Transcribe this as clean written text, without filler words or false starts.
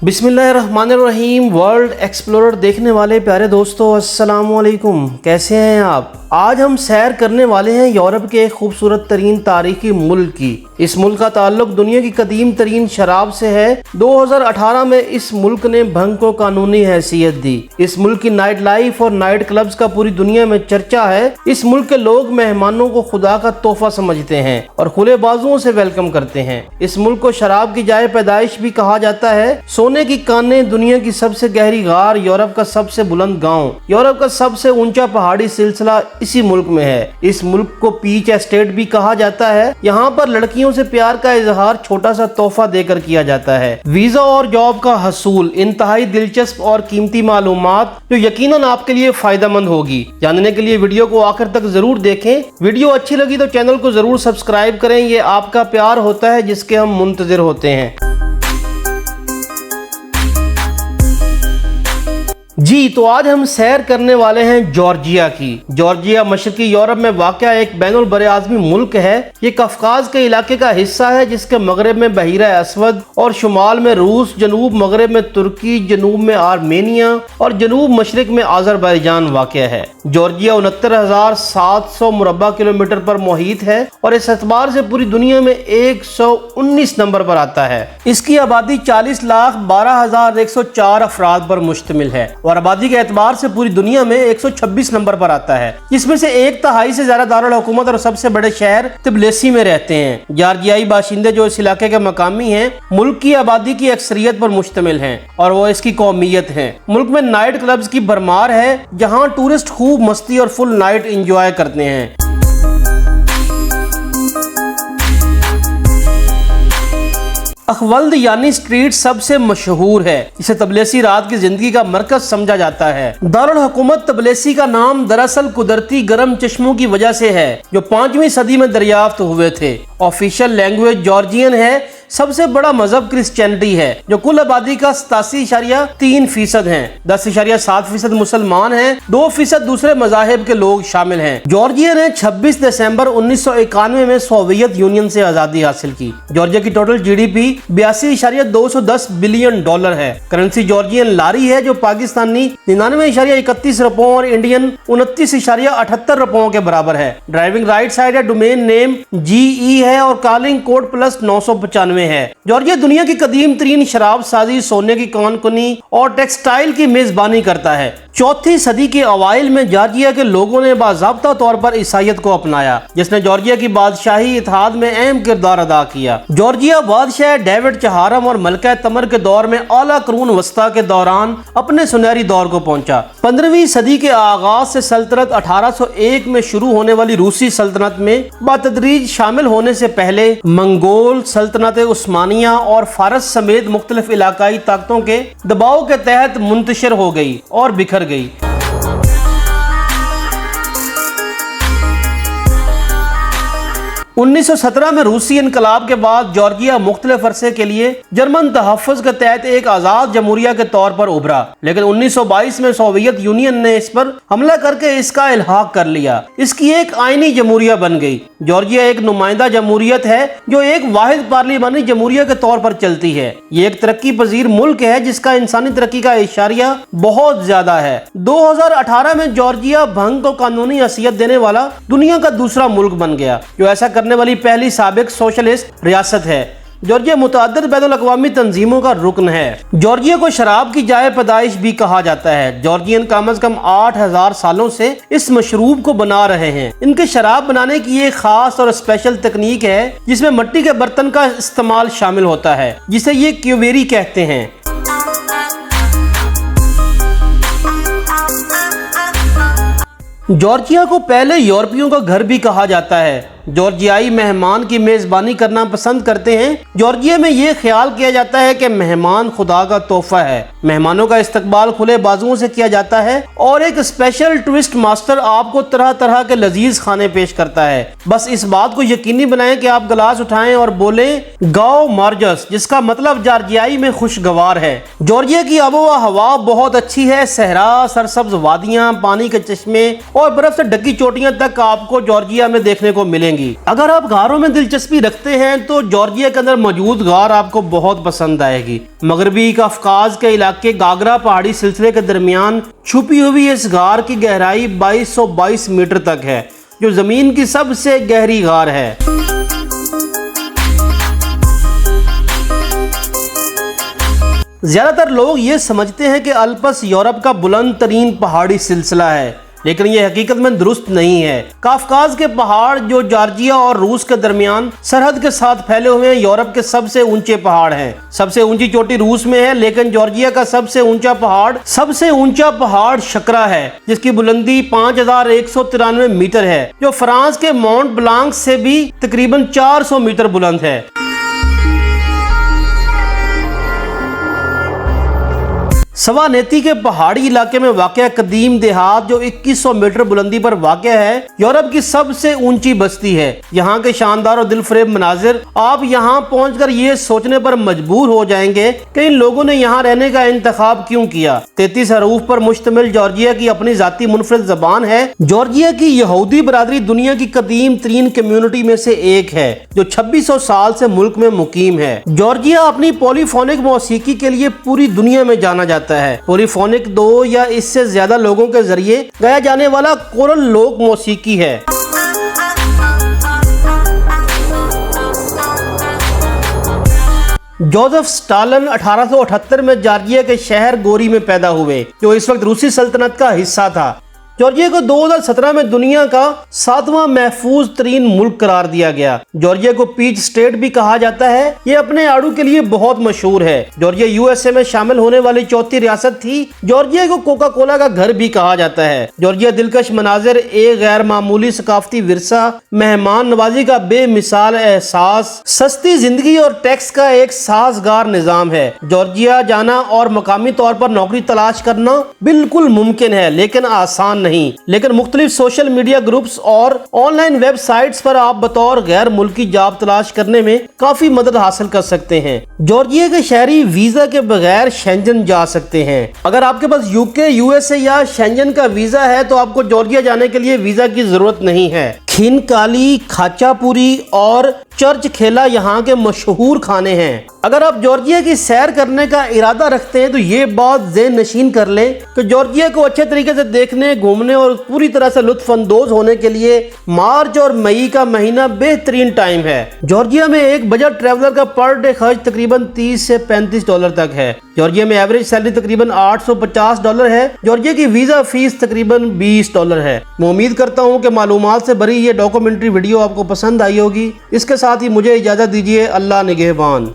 बिस्मिल्लाहिर्रहमानिर्रहीम। World explorer देखने वाले प्यारे दोस्तों, अस्सलाम वालेकुम। कैसे हैं आप? आज हम सैर करने वाले हैं यूरोप के एक खूबसूरत तरीन तारीखी मुल्क की। इस मुल्क का ताल्लुक दुनिया की कदीम तरीन शराब से है। 2018 में इस मुल्क ने भंग को कानूनी हैसियत दी। इस मुल्क की नाइट लाइफ और नाइट क्लब्स का पूरी दुनिया में चर्चा है। इस मुल्क के लोग मेहमानों को खुदा का तोहफा समझते हैं और खुले बाजुओं से वेलकम करते हैं। इस मुल्क को शराब की जाए पैदाइश भी कहा जाता है। सोने की कानें, दुनिया की सबसे गहरी गार, यूरोप का सबसे बुलंद गांव, यूरोप का सबसे ऊंचा पहाड़ी सिलसिला इसी मुल्क में है। इस मुल्क को पीच एस्टेट भी कहा जाता है। यहाँ पर लड़कियों से प्यार का इजहार छोटा सा तोहफा देकर किया जाता है। वीजा और जॉब का हसूल, इंतहाई दिलचस्प और कीमती मालूमात जो यकीनन आपके लिए फायदेमंद होगी। जानने के लिए वीडियो को आखिर तक जरूर देखें। वीडियो अच्छी लगी तो चैनल को जरूर सब्सक्राइब करें। ये आपका प्यार होता है जिसके हम मुंतजिर होते हैं। जी तो आज हम सैर करने वाले हैं जॉर्जिया की। जॉर्जिया मशरकी यूरोप में वाक़या एक बैनुल बरे-आज़मी मुल्क है। ये कफकाज के इलाके का हिस्सा है जिसके मगरब में बहीरा अस्वद और शुमाल में रूस, जनूब मगरब में तुर्की, जनूब में आर्मेनिया और जनूब मशरक में आज़रबाईजान वाक़या है। जॉर्जिया 69,700 मुरब्बा किलोमीटर पर मुहित है और इस एतबार से पूरी दुनिया में 119 नंबर पर आता है। इसकी आबादी 40,12,104 अफराद पर मुश्तमिल है और आबादी के एतबार से पूरी दुनिया में 126 नंबर पर आता है। इसमें से 1/3 से ज्यादा दारुल हुकूमत और सबसे बड़े शहर तिब्लिसी में रहते हैं। जॉर्जियाई बाशिंदे जो इस इलाके के मकामी हैं, मुल्क की आबादी की अक्सरियत पर मुश्तमिल हैं और वो इसकी कौमियत हैं। मुल्क में नाइट क्लब्स की भरमार है जहाँ टूरिस्ट खूब मस्ती और फुल नाइट इंजॉय करते हैं। अखवल्द यानी स्ट्रीट सबसे मशहूर है। इसे तबलेसी रात की जिंदगी का मरकज समझा जाता है। दारुल हुकूमत तबलेसी का नाम दरअसल कुदरती गर्म चश्मों की वजह से है जो 5वीं सदी में दरियाफ्त हुए थे। ऑफिशियल लैंग्वेज जॉर्जियन है। सबसे बड़ा मजहब क्रिश्चियनिटी है जो कुल आबादी का 87.3% है। 10.7% मुसलमान हैं। 2% दूसरे मजाहिब के लोग शामिल हैं। जॉर्जिया ने 26 दिसंबर 1991 में सोवियत यूनियन से आजादी हासिल की। जॉर्जिया की टोटल जीडीपी 82.210 बिलियन डॉलर है। करेंसी जॉर्जियन लारी है जो पाकिस्तानी 99.31 रुपयों और इंडियन 29.78 रुपयों के बराबर है। ड्राइविंग राइट साइड है। डोमेन नेम GE है और कॉलिंग कोड +995 है। जॉर्जिया दुनिया की कदीम तरीन शराब साजी, सोने की कानकुनी और टेक्सटाइल की मेजबानी करता है। 4वीं सदी के अवाइल में जॉर्जिया के लोगों ने बाज़ाब्ता तौर पर ईसाईयत को अपनाया जिसने जॉर्जिया की बादशाही इत्तेहाद में अहम किरदार अदा किया। जॉर्जिया बादशाह डेविड चहारम और मलका तमर के दौर में आला कुरून वस्ता के दौरान अपने सुनहरी दौर को पहुंचा। 15वीं सदी के आगाज से सल्तनत 1801 में शुरू होने वाली रूसी सल्तनत में बातदरीज शामिल होने से पहले मंगोल सल्तनत, उस्मानिया और फारस समेत मुख्तलिफ इलाकाई ताकतों के दबाव के तहत मुंतशिर हो गई और बिखर गई। उन्नीस 1917 में रूसी इनकलाब के बाद जॉर्जिया मुख्तलिफ अरसे के लिए जर्मन तहफ़्फ़ुज़ के तहत एक आज़ाद जमहूरिया के तौर पर उभरा, लेकिन 1922 में सोवियत यूनियन ने इस पर हमला करके इसका इल्हाक कर लिया। इसकी एक आईनी जमहूरिया बन गई। जॉर्जिया एक नुमाइंदा जमहूरियत है जो एक वाहिद पार्लिमानी जमहूरिया के तौर पर चलती है। ये एक तरक्की पजीर मुल्क है जिसका इंसानी तरक्की का इशारिया बहुत ज्यादा है। 2018 में जॉर्जिया भंग को कानूनी हैसियत देने वाला दुनिया का दूसरा मुल्क बन गया जो ऐसा करने वाली पहली साबिक सोशलिस्ट रियासत है। जॉर्जिया मुतअद्दिद बैनुल अक़वामी तंजीमों का रुकन है। जॉर्जिया को शराब की जाए पैदाइश भी कहा जाता है। जॉर्जियन कम अज कम 8,000 सालों से इस मशरूब को बना रहे हैं। इनके शराब बनाने की एक खास और स्पेशल तकनीक है जिसमें मिट्टी के बर्तन का इस्तेमाल शामिल होता है जिसे ये क्यूवेरी कहते हैं। जॉर्जिया को पहले यूरोपियों का घर भी कहा जाता है। जॉर्जियाई मेहमान की मेजबानी करना पसंद करते हैं। जॉर्जिया में ये ख्याल किया जाता है कि मेहमान खुदा का तोहफा है। मेहमानों का इस्तकबाल खुले बाजुओं से किया जाता है और एक स्पेशल ट्विस्ट मास्टर आपको तरह तरह के लजीज खाने पेश करता है। बस इस बात को यकीनी बनाएं कि आप गिलास उठाएं और बोलें गाओ मार्जस, जिसका मतलब जॉर्जियाई में खुशगवार है। जॉर्जिया की आबो हवा बहुत अच्छी है। सहरा, सरसब्ज वादियां, पानी के चश्मे और बर्फ से ढकी चोटियां तक आपको जॉर्जिया में देखने को मिलेंगी। मिलेंगी। अगर आप गारों में दिलचस्पी रखते हैं तो जॉर्जिया के अंदर मौजूद गार आपको बहुत पसंद आएगी। मगरबी कफकाज के इलाके गागरा पहाड़ी सिलसिले के दरमियान छुपी हुई इस गार की गहराई 2222 मीटर तक है, जो जमीन की सबसे गहरी गार है। ज्यादातर लोग ये समझते हैं कि अल्पस यूरोप का बुलंद तरीन पहाड़ी सिलसिला है, लेकिन ये हकीकत में दुरुस्त नहीं है। काफकाज के पहाड़ जो जॉर्जिया और रूस के दरमियान सरहद के साथ फैले हुए हैं, यूरोप के सबसे ऊंचे पहाड़ हैं। सबसे ऊंची चोटी रूस में है, लेकिन जॉर्जिया का सबसे ऊंचा पहाड़ शकरा है, जिसकी बुलंदी 5193 मीटर है, जो फ्रांस के माउंट ब्लांक से भी तकरीबन 400 मीटर बुलंद है। सवानेती के पहाड़ी इलाके में वाक़या कदीम देहात जो 2100 मीटर बुलंदी पर वाक़या है, यूरोप की सबसे ऊंची बस्ती है। यहाँ के शानदार और दिलफरेब मनाजिर आप यहाँ पहुँचकर ये सोचने पर मजबूर हो जाएंगे कि इन लोगों ने यहाँ रहने का इंतखाब क्यों किया। 33 हरूफ पर मुश्तमिल जॉर्जिया की अपनी जाती मुनफरिद ज़बान है। जॉर्जिया की यहूदी बरादरी दुनिया की कदीम तरीन कम्युनिटी में से एक है, जो 2600 साल से मुल्क में मुकीम है। जॉर्जिया अपनी पॉलीफोनिक मौसीकी के लिए पूरी दुनिया में जाना जाता है। पॉलीफोनिक 2 या इससे ज्यादा लोगों के जरिए गाया जाने वाला कोरल लोक मौसीकी है। जोसेफ स्टालिन 1878 में जॉर्जिया के शहर गोरी में पैदा हुए, जो इस वक्त रूसी सल्तनत का हिस्सा था। जॉर्जिया को 2017 में दुनिया का 7वां महफूज तरीन मुल्क करार दिया गया। जॉर्जिया को पीच स्टेट भी कहा जाता है। ये अपने आड़ू के लिए बहुत मशहूर है। जॉर्जिया यूएसए में शामिल होने वाली चौथी रियासत थी। जॉर्जिया को कोका कोला का घर भी कहा जाता है। जॉर्जिया दिलकश मनाजिर, एक गैर मामूली सकाफती विरसा, मेहमान नवाजी का बेमिसाल एहसास, सस्ती जिंदगी और टैक्स का एक साजगार निजाम है। जॉर्जिया जाना और मकामी तौर पर नौकरी तलाश करना बिल्कुल मुमकिन है, लेकिन आसान नहीं। लेकिन मुख्तलिफ सोशल मीडिया ग्रुप्स और ऑनलाइन वेबसाइट्स पर आप बतौर गैर मुल्की जॉब तलाश करने में काफी मदद हासिल कर सकते हैं। जॉर्जिया के शहरी वीजा के बगैर शेंजन जा सकते हैं। अगर आपके पास यूके, यूएसए या शेंजन का वीजा है तो आपको जॉर्जिया जाने के लिए वीजा की जरूरत नहीं है। खिनकाली, खाचापुरी और चर्च खेला यहाँ के मशहूर खाने हैं। अगर आप जॉर्जिया की सैर करने का इरादा रखते हैं तो ये बात ज़हन नशीन कर लें कि जॉर्जिया को अच्छे तरीके से देखने, घूमने और पूरी तरह से लुत्फानंदोज होने के लिए मार्च और मई का महीना बेहतरीन टाइम है। जॉर्जिया में एक बजट ट्रैवलर का पर डे खर्च तकरीबन $30 से $35 तक है। जॉर्जिया में एवरेज सैलरी तकरीबन $850 है। जॉर्जिया की वीजा फीस तकरीबन $20 है। मैं उम्मीद करता हूँ कि मालूमात से भरी ये डॉक्यूमेंट्री वीडियो आपको पसंद आई होगी। इसके साथ ही मुझे इजाजत दीजिए। अल्लाह निगहबान।